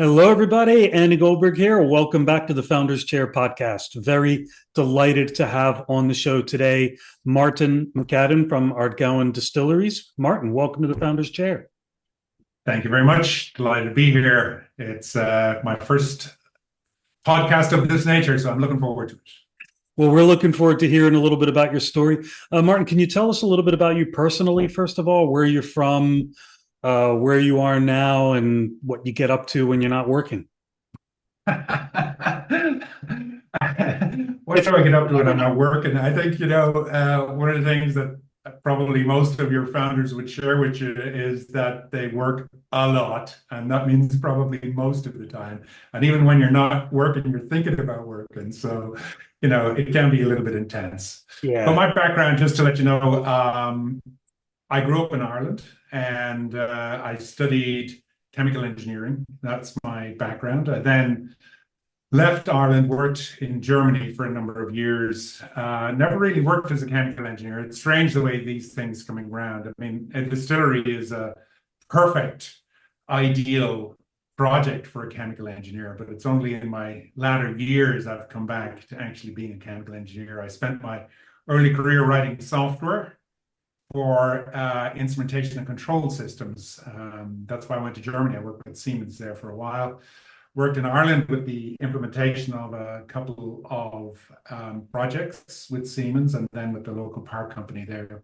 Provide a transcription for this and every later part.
Hello, everybody. Andy Goldberg here. Welcome back to the Founders Chair podcast. Very delighted to have on the show today Martin McAdam from Ardgowan Distilleries. Martin, welcome to the Founders Chair. Thank you very much. Delighted to be here. It's my first podcast of this nature, so I'm looking forward to it. Well, we're looking forward to hearing a little bit about your story. Martin, can you tell us a little bit about you personally, first of all, where you're from, where you are now, and what you get up to when you're not working? What do I get up to when I'm not working? I think, one of the things that probably most of your founders would share with you is that they work a lot, and that means probably most of the time. And even when you're not working, you're thinking about working. So, it can be a little bit intense. Yeah. But my background, just to let you know, I grew up in Ireland and I studied chemical engineering. That's my background. I then left Ireland, worked in Germany for a number of years. Never really worked as a chemical engineer. It's strange the way these things coming around. I mean, a distillery is a perfect, ideal project for a chemical engineer, but it's only in my latter years I've come back to actually being a chemical engineer. I spent my early career writing software for instrumentation and control systems. That's why I went to Germany. I worked with Siemens there for a while. Worked in Ireland with the implementation of a couple of projects with Siemens and then with the local power company there.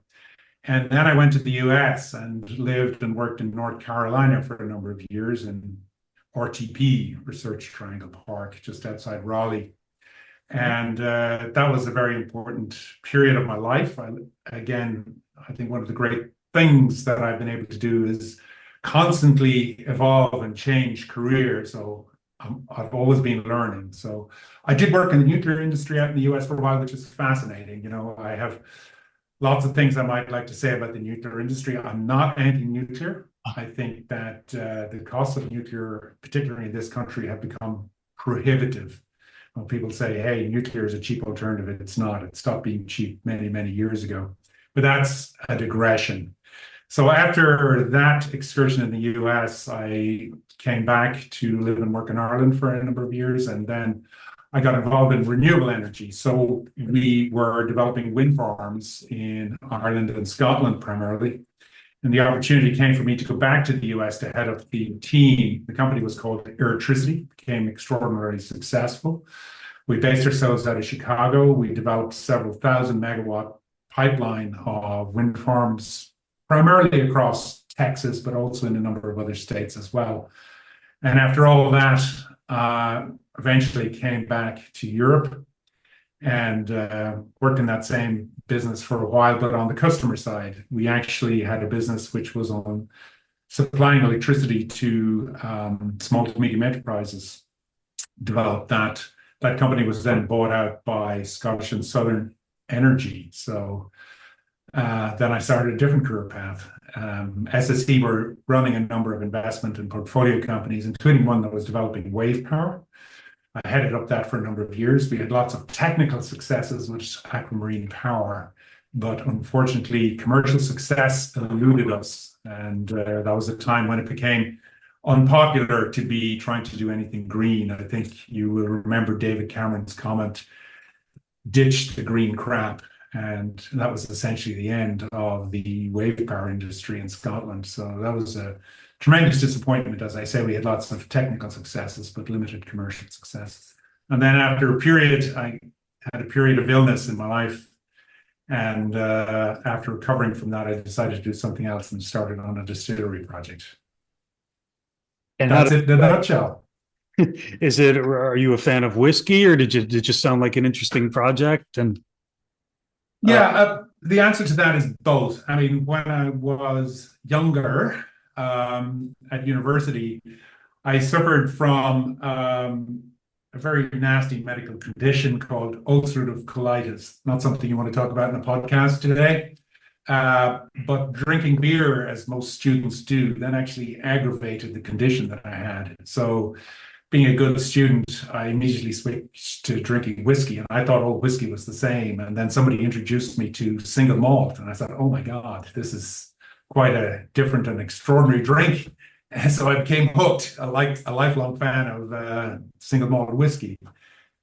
And then I went to the US and lived and worked in North Carolina for a number of years in RTP, Research Triangle Park, just outside Raleigh. And that was a very important period of my life. I think one of the great things that I've been able to do is constantly evolve and change careers. So I've always been learning. So I did work in the nuclear industry out in the US for a while, which is fascinating. I have lots of things I might like to say about the nuclear industry. I'm not anti-nuclear. I think that the costs of nuclear, particularly in this country, have become prohibitive. When people say, hey, nuclear is a cheap alternative, it's not. It stopped being cheap many, many years ago. But that's a digression. So after that excursion in the US, I came back to live and work in Ireland for a number of years, and then I got involved in renewable energy. So we were developing wind farms in Ireland and Scotland primarily. And the opportunity came for me to go back to the US to head up the team. The company was called Electricity, became extraordinarily successful. We based ourselves out of Chicago. We developed several thousand megawatt pipeline of wind farms, primarily across Texas, but also in a number of other states as well. And after all of that, eventually came back to Europe and worked in that same business for a while, but on the customer side. We actually had a business which was on supplying electricity to small to medium enterprises. Developed that. That company was then bought out by Scottish and Southern Energy. So then I started a different career path. SSE were running a number of investment and portfolio companies, including one that was developing wave power. I headed up that for a number of years. We had lots of technical successes with aquamarine power, but unfortunately, commercial success eluded us. And that was a time when it became unpopular to be trying to do anything green. I think you will remember David Cameron's comment, ditch the green crap. And that was essentially the end of the wave power industry in Scotland. So that was a tremendous disappointment. As I say, we had lots of technical successes, but limited commercial successes. And then after a period, I had a period of illness in my life. And after recovering from that, I decided to do something else and started on a distillery project. And that's it in a nutshell. Are you a fan of whiskey, or did it just sound like an interesting project? And the answer to that is both. I mean, when I was younger, at university, I suffered from a very nasty medical condition called ulcerative colitis. Not something you want to talk about in a podcast today, but drinking beer, as most students do, then actually aggravated the condition that I had. So being a good student, I immediately switched to drinking whiskey, and I thought all whiskey was the same. And then somebody introduced me to single malt, and I thought, oh my God, this is quite a different and extraordinary drink. And so I became hooked, a lifelong fan of single malt whiskey.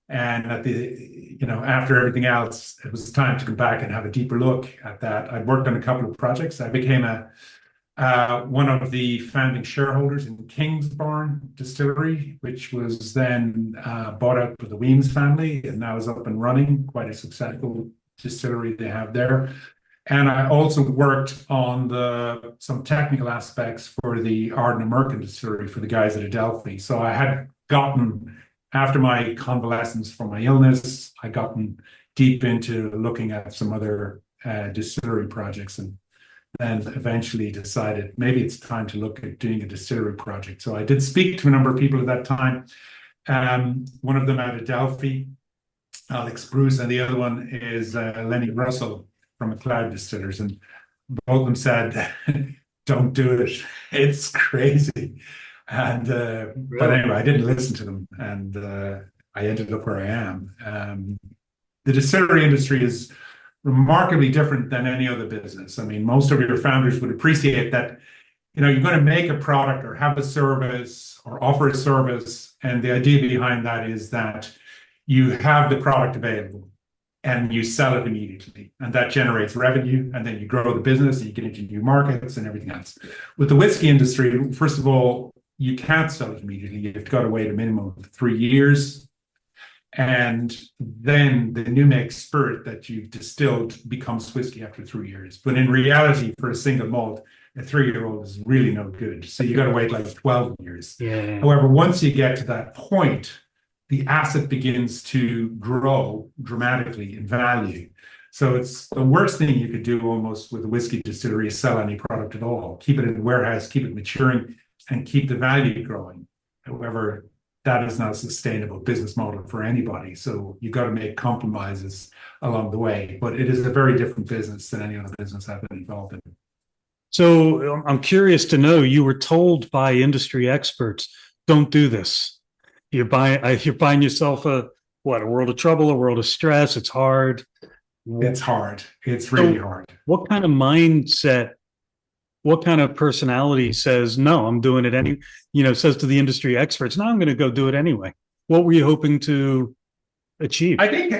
And after everything else, it was time to come back and have a deeper look at that. I'd worked on a couple of projects. I became one of the founding shareholders in Kingsbarn Distillery, which was then bought out by the Weems family, and now is up and running. Quite a successful distillery they have there. And I also worked on some technical aspects for the Ardgowan distillery for the guys at Adelphi. So I had gotten, after my convalescence from my illness, I gotten deep into looking at some other distillery projects, and then eventually decided maybe it's time to look at doing a distillery project. So I did speak to a number of people at that time. One of them at Adelphi, Alex Bruce, and the other one is Lenny Russell from McLeod Distillers, and both of them said, "Don't do it. It's crazy." And but anyway, I didn't listen to them, and I ended up where I am. The distillery industry is remarkably different than any other business. I mean, most of your founders would appreciate that, you're going to make a product or have a service or offer a service, and the idea behind that is that you have the product available and you sell it immediately, and that generates revenue, and then you grow the business and you get into new markets and everything else. With the whiskey industry, first of all, you can't sell it immediately. You've got to wait a minimum of 3 years. And then the new make spirit that you've distilled becomes whiskey after 3 years. But in reality, for a single malt, a 3-year-old is really no good. So you got to wait like 12 years. Yeah. However, once you get to that point, the asset begins to grow dramatically in value. So it's the worst thing you could do almost with a whiskey distillery is sell any product at all. Keep it in the warehouse, keep it maturing, and keep the value growing. However, that is not a sustainable business model for anybody. So you've got to make compromises along the way. But it is a very different business than any other business I've been involved in. So I'm curious to know, you were told by industry experts, don't do this. You're buying yourself a world of trouble, a world of stress. It's hard. It's hard. It's really hard. What kind of mindset, what kind of personality says, no, I'm doing it says to the industry experts, no, I'm going to go do it anyway? What were you hoping to achieve? I think,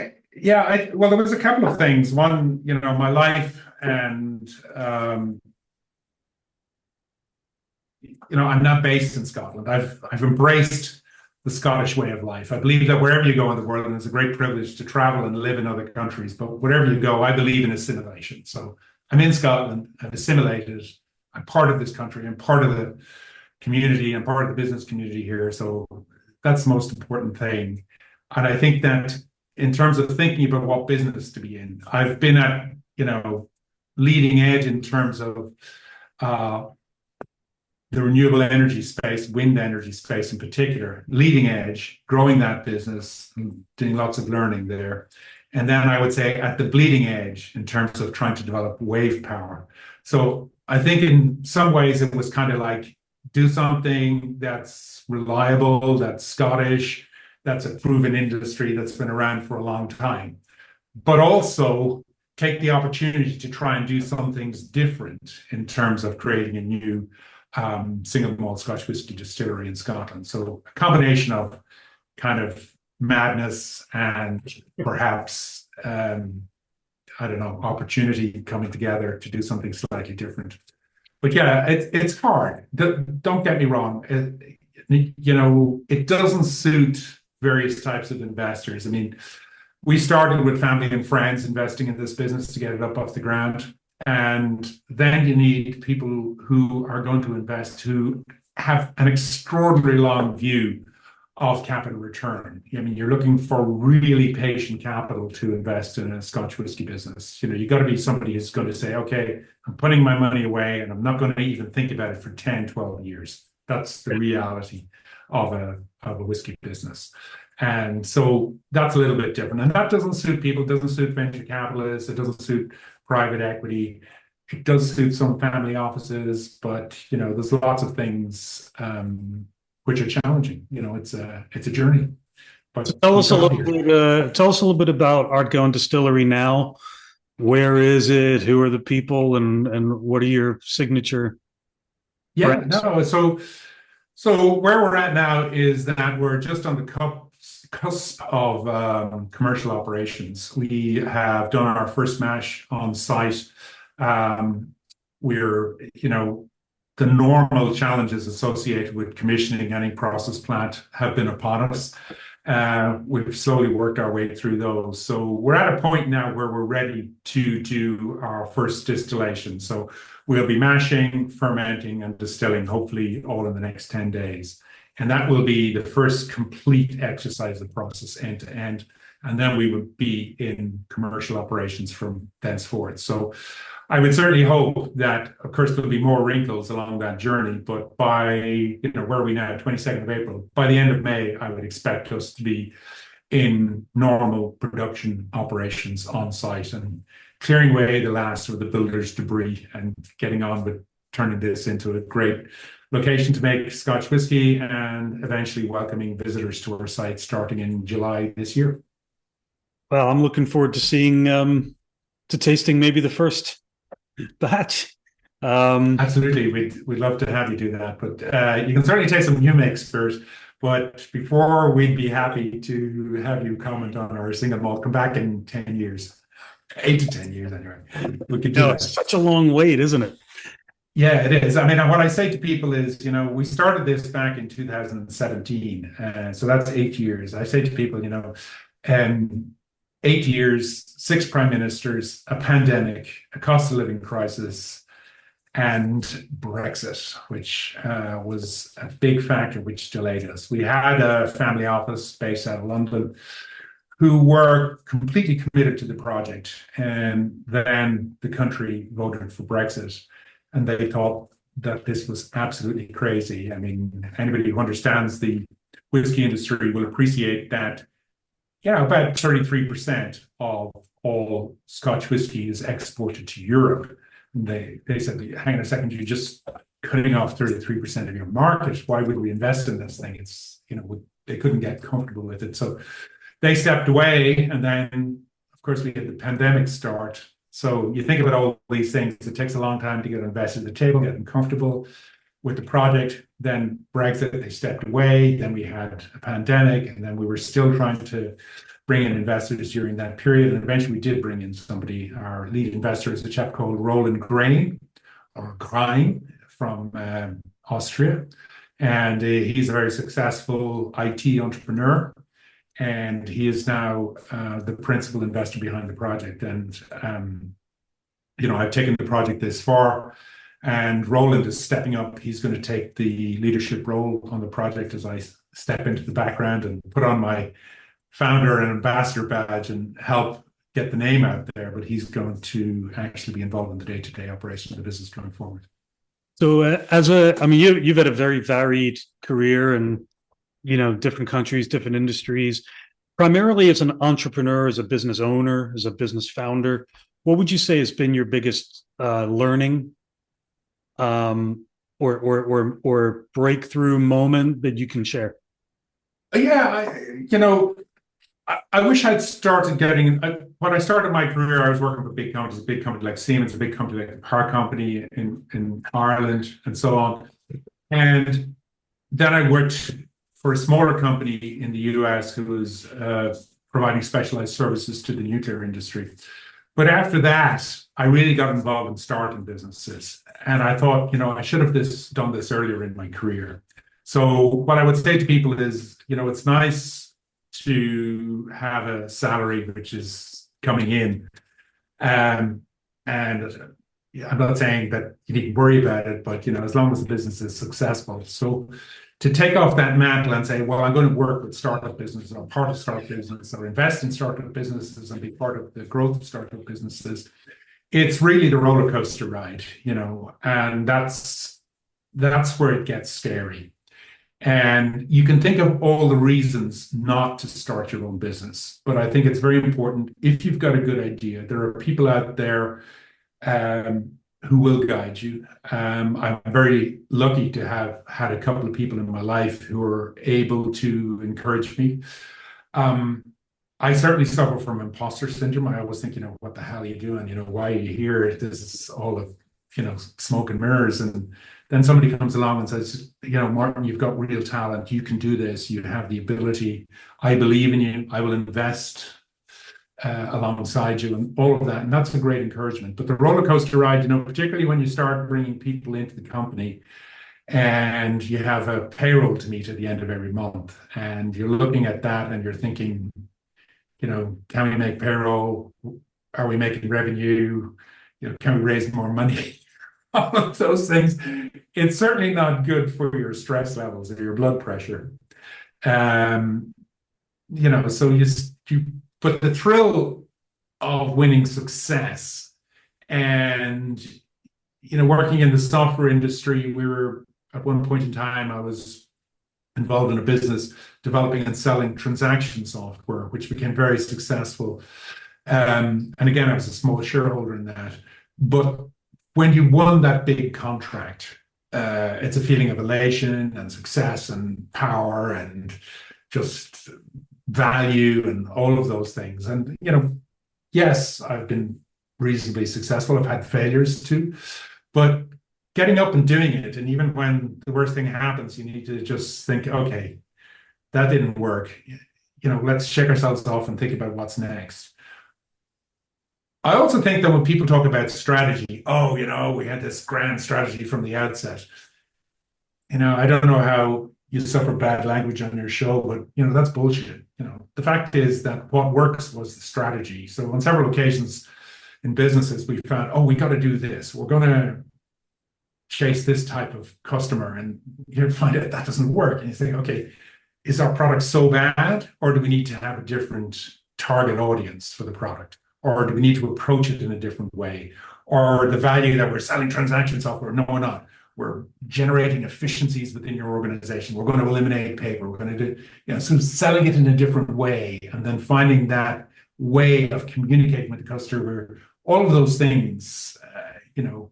well, there was a couple of things. One, my life, and, I'm not based in Scotland. I've embraced the Scottish way of life. I believe that wherever you go in the world, and it's a great privilege to travel and live in other countries, but wherever you go, I believe in assimilation. So I'm in Scotland, I've assimilated, I'm part of this country, I'm part of the community, I'm part of the business community here. So that's the most important thing. And I think that in terms of thinking about what business to be in, I've been at, leading edge in terms of the renewable energy space, wind energy space in particular, leading edge, growing that business, doing lots of learning there. And then I would say at the bleeding edge in terms of trying to develop wave power. So I think in some ways it was kind of like, do something that's reliable, that's Scottish, that's a proven industry that's been around for a long time, but also take the opportunity to try and do some things different in terms of creating a new single malt Scotch whisky distillery in Scotland. So a combination of kind of madness and perhaps, opportunity coming together to do something slightly different. But yeah, it's hard. Don't get me wrong. It doesn't suit various types of investors. I mean, we started with family and friends investing in this business to get it up off the ground. And then you need people who are going to invest who have an extraordinarily long view of capital return. I mean, you're looking for really patient capital to invest in a Scotch whisky business. You got to be somebody who's going to say, okay, I'm putting my money away and I'm not going to even think about it for 10, 12 years. That's the reality of a whiskey business. And so that's a little bit different. And that doesn't suit people. It doesn't suit venture capitalists. It doesn't suit private equity. It does suit some family offices, but there's lots of things which are challenging. It's a journey. But so tell us a little bit about Ardgowan Distillery now. Where is it? Who are the people? And what are your signature Yeah, no. So where we're at now is that we're just on the cusp of commercial operations. We have done our first mash on site. Um, we're the normal challenges associated with commissioning any process plant have been upon us. We've slowly worked our way through those. So we're at a point now where we're ready to do our first distillation. So we'll be mashing, fermenting, and distilling, hopefully all in the next 10 days. And that will be the first complete exercise of the process end to end. And then we would be in commercial operations from thenceforth. So I would certainly hope that, of course, there'll be more wrinkles along that journey, but where are we now, 22nd of April, by the end of May, I would expect us to be in normal production operations on site and clearing away the last of the builder's debris and getting on with turning this into a great location to make Scotch whiskey and eventually welcoming visitors to our site starting in July this year. Well, I'm looking forward to to tasting maybe the first batch. Absolutely, we'd love to have you do that, but you can certainly take some new mix first. But before, we'd be happy to have you comment on our single malt. Come back in 10 years, 8 to 10 years anyway. We could do that. It's such a long wait, isn't it? Yeah, it is. I mean, what I say to people is, we started this back in 2017, so that's 8 years. I say to people, 8 years, 6 prime ministers, a pandemic, a cost of living crisis, and Brexit, which was a big factor which delayed us. We had a family office based out of London who were completely committed to the project, and then the country voted for Brexit, and they thought that this was absolutely crazy. I mean, anybody who understands the whiskey industry will appreciate that about 33% of all Scotch whiskey is exported to Europe. They said, hang on a second, you're just cutting off 33% of your market. Why would we invest in this thing? They couldn't get comfortable with it. So they stepped away. And then, of course, we had the pandemic start. So you think about all these things, it takes a long time to get investors at the table, get them comfortable with the project. Then Brexit, they stepped away. Then we had a pandemic, and then we were still trying to bring in investors during that period. And eventually we did bring in somebody. Our lead investor is a chap called Roland Grain, or Grein, from Austria. And he's a very successful IT entrepreneur. And he is now the principal investor behind the project. And, I've taken the project this far. And Roland is stepping up. He's going to take the leadership role on the project as I step into the background and put on my founder and ambassador badge and help get the name out there. But he's going to actually be involved in the day-to-day operation of the business going forward. So, you've had a very varied career and different countries, different industries. Primarily as an entrepreneur, as a business owner, as a business founder, what would you say has been your biggest learning? Or breakthrough moment that you can share? Yeah, I wish I'd started getting. When I started my career, I was working for big companies like Siemens, a big company like the Power Company in Ireland, and so on. And then I worked for a smaller company in the US who was providing specialized services to the nuclear industry. But after that, I really got involved in starting businesses. And I thought, I should have done this earlier in my career. So what I would say to people is, it's nice to have a salary which is coming in. And I'm not saying that you need to worry about it, but, as long as the business is successful. So to take off that mantle and say, well, I'm going to work with startup businesses, or part of startup business, or invest in startup businesses and be part of the growth of startup businesses, it's really the roller coaster ride, and that's where it gets scary. And you can think of all the reasons not to start your own business, but I think it's very important, if you've got a good idea, there are people out there who will guide you. I'm very lucky to have had a couple of people in my life who are able to encourage me. I certainly suffer from imposter syndrome. I always think, what the hell are you doing? Why are you here? This is all a smoke and mirrors. And then somebody comes along and says, Martin, you've got real talent. You can do this. You have the ability. I believe in you. I will invest alongside you and all of that. And that's a great encouragement. But the roller coaster ride, particularly when you start bringing people into the company and you have a payroll to meet at the end of every month, and you're looking at that and you're thinking, can we make payroll? Are we making revenue? Can we raise more money? All of those things. It's certainly not good for your stress levels or your blood pressure. So but the thrill of winning success and, working in the software industry, at one point in time, I was involved in a business developing and selling transaction software, which became very successful. And again, I was a small shareholder in that. But when you won that big contract, it's a feeling of elation and success and power and just value and all of those things. And, yes, I've been reasonably successful. I've had failures too, but getting up and doing it. And even when the worst thing happens, you need to just think, okay, that didn't work. Let's shake ourselves off and think about what's next. I also think that when people talk about strategy, we had this grand strategy from the outset. I don't know how you suffer bad language on your show, but that's bullshit. The fact is that what works was the strategy. So on several occasions in businesses, we found, we got to do this. We're going to chase this type of customer, and you find out that doesn't work. And you think, okay, is our product so bad, or do we need to have a different target audience for the product? Or do we need to approach it in a different way? Or the value that we're selling transaction software? No, we're not. We're generating efficiencies within your organization. We're going to eliminate paper. We're going to do, so selling it in a different way, and then finding that way of communicating with the customer. All of those things,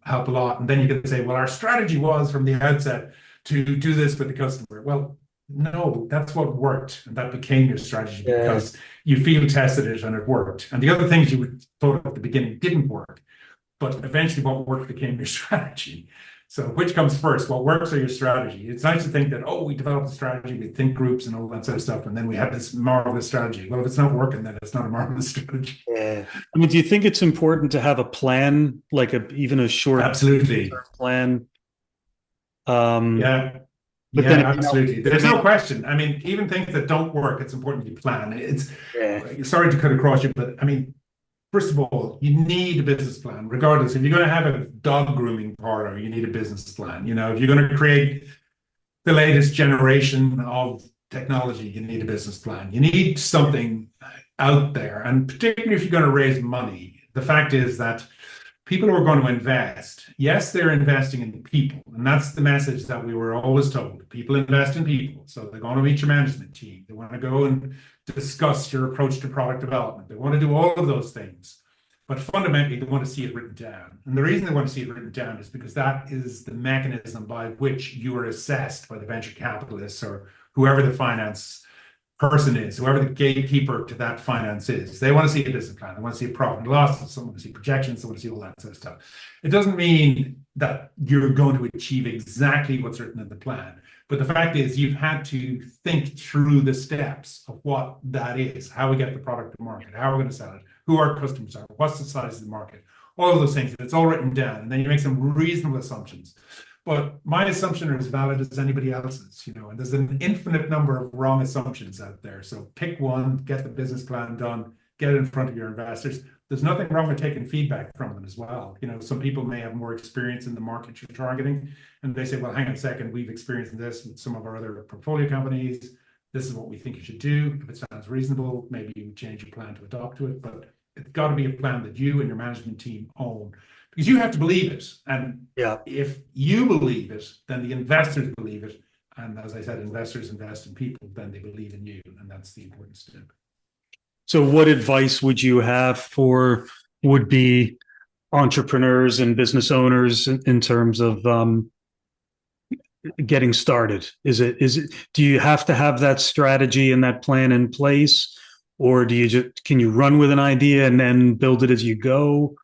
help a lot. And then you can say, well, our strategy was from the outset to do this with the customer. Well, no, that's what worked, and that became your strategy because you field tested it and it worked. And the other things you thought at the beginning didn't work, but eventually what worked became your strategy. So which comes first? What works or your strategy? It's nice to think that, we developed a strategy with think groups and all that sort of stuff, and then we have this marvelous strategy. Well, if it's not working, then it's not a marvelous strategy. Yeah. I mean, do you think it's important to have a plan, like even a short absolutely plan? But then, absolutely. There's no question. I mean, even things that don't work, it's important you plan. Sorry to cut across you, but I mean, first of all, you need a business plan, regardless. If you're going to have a dog grooming parlor, you need a business plan. If you're going to create the latest generation of technology, you need a business plan. You need something out there. And particularly if you're going to raise money, the fact is that people who are going to invest, yes, they're investing in people. And that's the message that we were always told. People invest in people. So they're going to meet your management team. They want to go and discuss your approach to product development. They want to do all of those things. But fundamentally, they want to see it written down. And the reason they want to see it written down is because that is the mechanism by which you are assessed by the venture capitalists or whoever the finance person is, whoever the gatekeeper to that finance is. They want to see a business plan. They want to see a profit and loss. They want to see projections. They want to see all that sort of stuff. It doesn't mean that you're going to achieve exactly what's written in the plan. But the fact is, you've had to think through the steps of what that is, how we get the product to market, how we're going to sell it, who our customers are, what's the size of the market, all of those things. It's all written down. And then you make some reasonable assumptions. But my assumption are as valid as anybody else's, and there's an infinite number of wrong assumptions out there. So pick one, get the business plan done, get it in front of your investors. There's nothing wrong with taking feedback from them as well. Some people may have more experience in the market you're targeting, and they say, well, hang on a second, we've experienced this with some of our other portfolio companies. This is what we think you should do. If it sounds reasonable, maybe you change your plan to adopt to it, but it's got to be a plan that you and your management team own. Because you have to believe it. And if you believe it, then the investors believe it. And as I said, investors invest in people, then they believe in you. And that's the important step. So what advice would you have for would-be entrepreneurs and business owners in terms of getting started? Do you have to have that strategy and that plan in place? Or can you run with an idea and then build it as you go?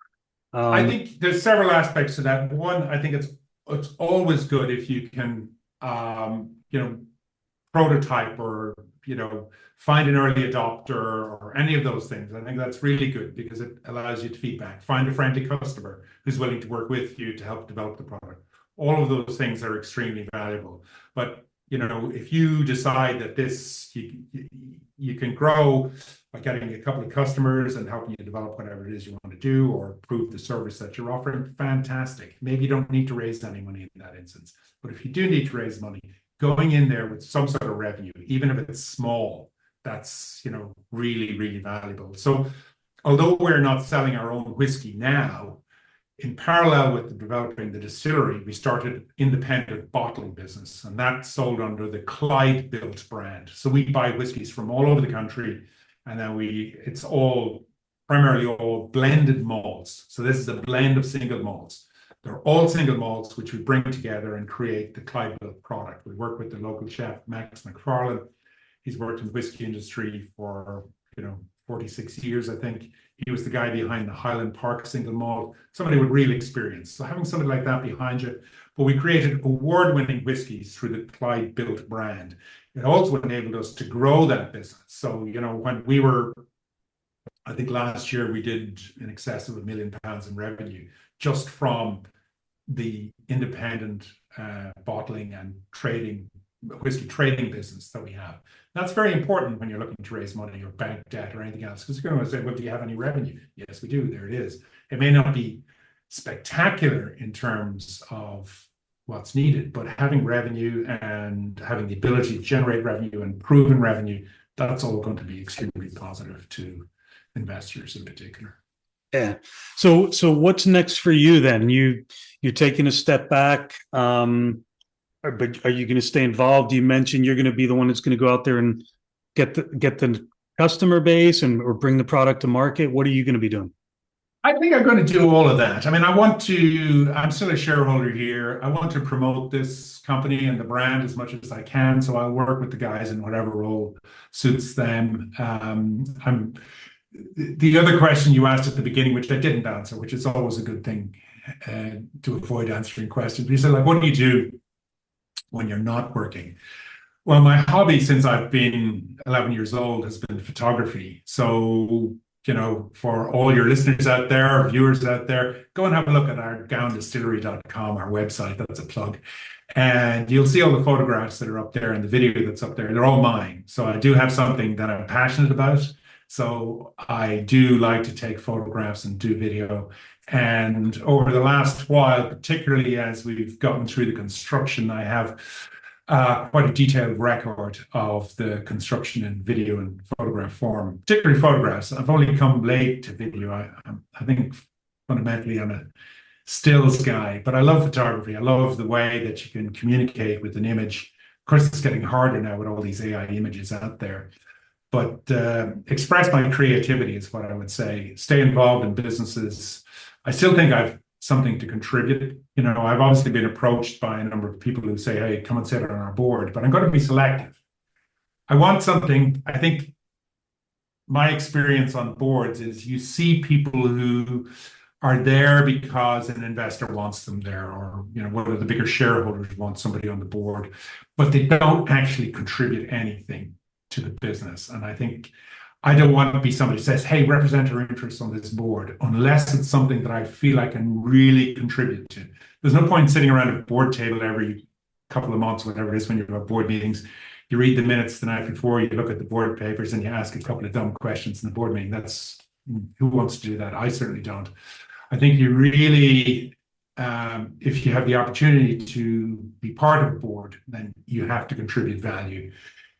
I think there's several aspects to that. One, I think it's always good if you can, prototype or find an early adopter or any of those things. I think that's really good because it allows you to feedback. Find a friendly customer who's willing to work with you to help develop the product. All of those things are extremely valuable. But if you decide that you can grow by getting a couple of customers and helping you develop whatever it is you want to do or improve the service that you're offering, fantastic. Maybe you don't need to raise any money in that instance. But if you do need to raise money, going in there with some sort of revenue, even if it's small, that's really, really valuable. So although we're not selling our own whiskey now, in parallel with developing the distillery, we started independent bottling business, and that sold under the Clyde Built brand. So we buy whiskeys from all over the country, and then it's all primarily all blended malts. So this is a blend of single malts. They're all single malts, which we bring together and create the Clyde Built product. We work with the local chef, Max McFarlane. He's worked in the whiskey industry for 46 years, I think. He was the guy behind the Highland Park single malt, somebody with real experience. So having somebody like that behind you, but we created award-winning whiskies through the Clyde Built brand. It also enabled us to grow that business. So, when we were, I think last year we did in excess of £1 million in revenue just from the independent bottling and whiskey trading business that we have. That's very important when you're looking to raise money or bank debt or anything else, because you're going to say, well, do you have any revenue? Yes, we do. There it is. It may not be spectacular in terms of what's needed, but having revenue and having the ability to generate revenue and proven revenue, that's all going to be extremely positive to investors in particular. Yeah. So what's next for you then? You're taking a step back. But are you going to stay involved? You mentioned you're going to be the one that's going to go out there and get the customer base or bring the product to market. What are you going to be doing? I think I'm going to do all of that. I mean, I'm still a shareholder here. I want to promote this company and the brand as much as I can. So I'll work with the guys in whatever role suits them. The other question you asked at the beginning, which I didn't answer, which is always a good thing to avoid answering questions. You said, like, what do you do when you're not working? Well, my hobby since I've been 11 years old has been photography. So, for all your listeners out there, or viewers out there, go and have a look at ardgowandistillery.com, our website. That's a plug. And you'll see all the photographs that are up there and the video that's up there. They're all mine. So I do have something that I'm passionate about. So I do like to take photographs and do video. And over the last while, particularly as we've gotten through the construction, I have quite a detailed record of the construction in video and photograph form, particularly photographs. I've only come late to video. I think fundamentally I'm a stills guy, but I love photography. I love the way that you can communicate with an image. Of course, it's getting harder now with all these AI images out there. But express my creativity is what I would say. Stay involved in businesses. I still think I've something to contribute. I've obviously been approached by a number of people who say, hey, come and sit on our board, but I'm going to be selective. I want something. I think my experience on boards is you see people who are there because an investor wants them there, or one of the bigger shareholders wants somebody on the board, but they don't actually contribute anything to the business. And I think I don't want to be somebody who says, hey, represent our interests on this board, unless it's something that I feel I can really contribute to. There's no point in sitting around a board table every couple of months, whatever it is, when you have board meetings. You read the minutes the night before, you look at the board papers, and you ask a couple of dumb questions in the board meeting. Who wants to do that? I certainly don't. I think you really, if you have the opportunity to be part of a board, then you have to contribute value.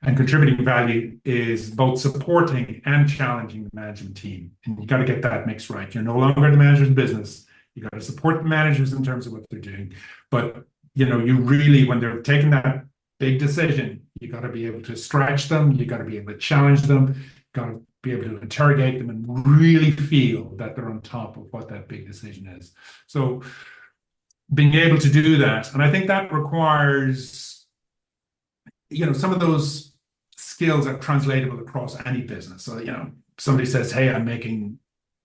And contributing value is both supporting and challenging the management team. And you got to get that mix right. You're no longer the manager's business. You got to support the managers in terms of what they're doing. But, you really, when they're taking that big decision, you got to be able to stretch them. You got to be able to challenge them. You got to be able to interrogate them and really feel that they're on top of what that big decision is. So being able to do that, and I think that requires, some of those skills are translatable across any business. So, somebody says, hey, I'm making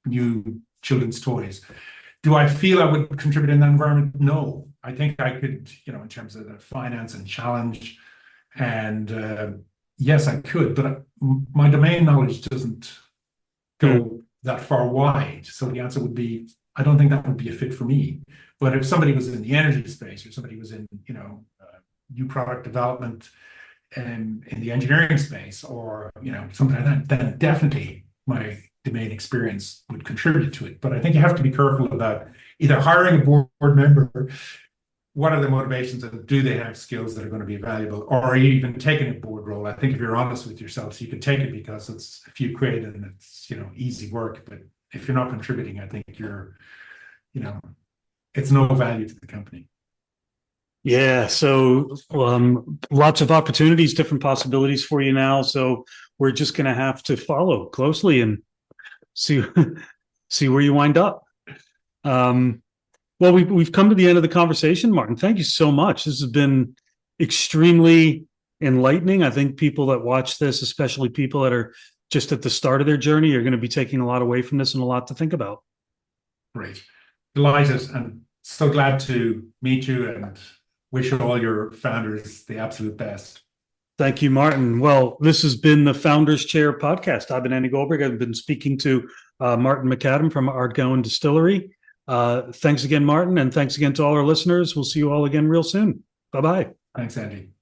new children's toys. Do I feel I would contribute in that environment? No. I think I could, in terms of the finance and challenge, and yes, I could, but my domain knowledge doesn't go that far wide. So the answer would be, I don't think that would be a fit for me. But if somebody was in the energy space, or somebody was in, new product development and in the engineering space, or something like that, then definitely my domain experience would contribute to it. But I think you have to be careful about either hiring a board member. What are the motivations, and do they have skills that are going to be valuable, or even taking a board role? I think if you're honest with yourself, you can take it because it's a few quid and it's easy work. But if you're not contributing, I think it's no value to the company. Yeah, so lots of opportunities, different possibilities for you now. So we're just going to have to follow closely and see where you wind up. Well, we've come to the end of the conversation, Martin. Thank you so much. This has been extremely enlightening. I think people that watch this, especially people that are just at the start of their journey, are going to be taking a lot away from this and a lot to think about. Great. Delighted and so glad to meet you, and wish all your founders the absolute best. Thank you, Martin. Well, this has been the Founders Chair podcast. I've been Andy Goldberg. I've been speaking to Martin McAdam from Ardgowan Distillery. Thanks again, Martin, and thanks again to all our listeners. We'll see you all again real soon. Bye-bye. Thanks, Andy.